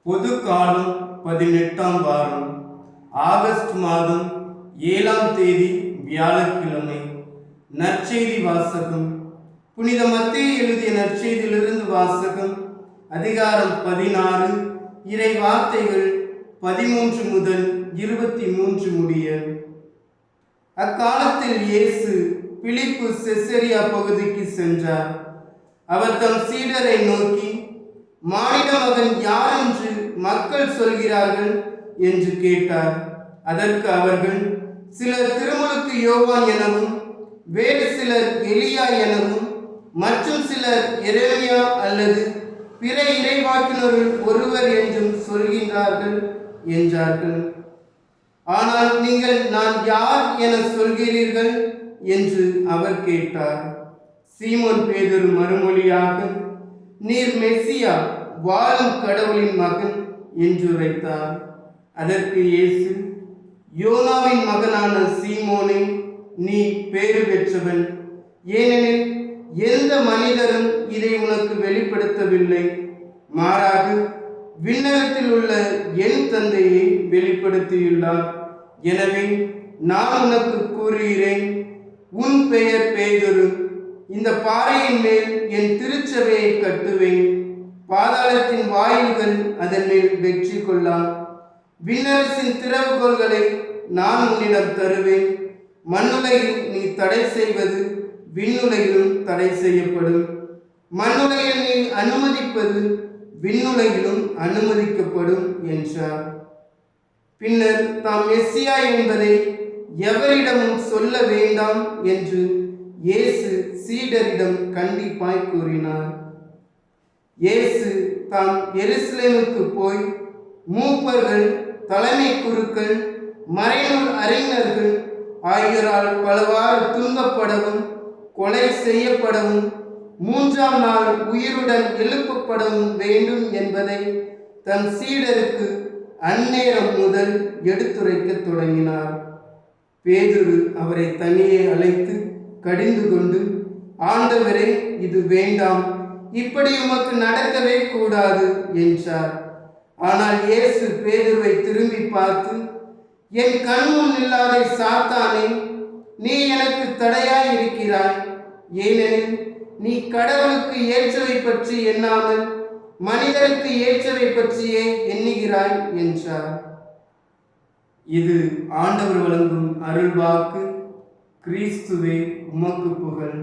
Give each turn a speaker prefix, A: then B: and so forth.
A: பொது காலம் 18ஆம் வாரம் ஆகஸ்ட் மாதம் 7ஆம் தேதி வியாழக்கிழமை. நற்செய்தி வாசகம். புனித மத்தேயு எழுதிய நற்செய்தியிலிருந்து வாசகம். அதிகாரம் 16, இறை வார்த்தைகள் 13 முதல் 23 முடிய. அக்காலத்தில் இயேசு பிலிப்பு செசரியா பகுதிக்கு சென்றார். அவர் தம் சீடரை நோக்கி, மானிட மகன் யார் என்று மக்கள் சொல்கிறார்கள் என்று கேட்டார். அதற்கு அவர்கள், சிலர் திருமுழுக்கு யோவான் எனவும், வேறு சிலர் எலியா எனவும், மற்றும் சிலர் எரேமியா அல்லது பிற இறைவாக்கினருள் ஒருவர் என்றும் சொல்கின்றார்கள் என்றார்கள். ஆனால் நீங்கள் நான் யார் என சொல்கிறீர்கள் என்று அவர் கேட்டார். சீமோன் பேதுரு மறுமொழியாக, நீர் மெசியா, வாழும் கடவுளின் மகன் என்று உரைத்தார். அதற்கு இயேசு, யோனாவின் மகனான சீமோனே, நீ பேறு பெற்றவன். ஏனெனில் எந்த மனிதரும் இதை உனக்கு வெளிப்படுத்தவில்லை, மாறாக விண்ணகத்தில் உள்ள என் தந்தையை வெளிப்படுத்தியுள்ளார். எனவே நான் உனக்கு கூறுகிறேன், உன் பெயர் பேதுரு. இந்த பாறையின் மேல் என் திருச்சபையை கட்டுவேன். பாதாளத்தின் வாயில்கள் அதன் மேல் வெற்றி கொள்ளாம். விண்ணரசின் திறவுகோல்களை நான் உன்னிடம் தருவேன். மண்ணுலகில் நீ தடை செய்வது விண்ணுலகிலும் தடை செய்யப்படும். மண்ணுலகில் நீ அனுமதிப்பது விண்ணுலகிலும் அனுமதிக்கப்படும் என்றார். பின்னர் தாம் மெசியா என்பதை எவரிடமும் சொல்ல வேண்டாம் என்று இயேசு சீடரிடம் கண்டிப்பாய் கூறினார். இயேசு தாம் எருசலேமுக்கு போய் மூப்பர்கள், தலைமை குருக்கள், மறைநூல் அறிஞர்கள் ஆகியோரால் பலவாறு துன்பப்படவும், கொலை செய்யப்படவும், 3ஆம் நாள் உயிருடன் எழுப்பப்படவும் வேண்டும் என்பதை தன் சீடருக்கு அந்நேரம் முதல் எடுத்துரைக்க தொடங்கினார். பேதுரு அவரை தனியே அழைத்து கடிந்து கொண்டு, ஆண்டவரே, இது வேண்டாம், இப்படி உமக்கு நடக்கவே கூடாது என்றார். ஆனால் இயேசு பேதுருவை திரும்பி பார்த்து, என் கண்முன் இல்லாத சாத்தானே, நீ எனக்கு தடையாய் இருக்கிறாய். ஏனெனில் நீ கடவுளுக்கு ஏற்றவை பற்றி எண்ணாமல் மனிதருக்கு ஏற்றவை பற்றியே எண்ணுகிறாய் என்றார். இது ஆண்டவர் வழங்கும் அருள்வாக்கு. கிறிஸ்துவே, உமக்கு புகழ்.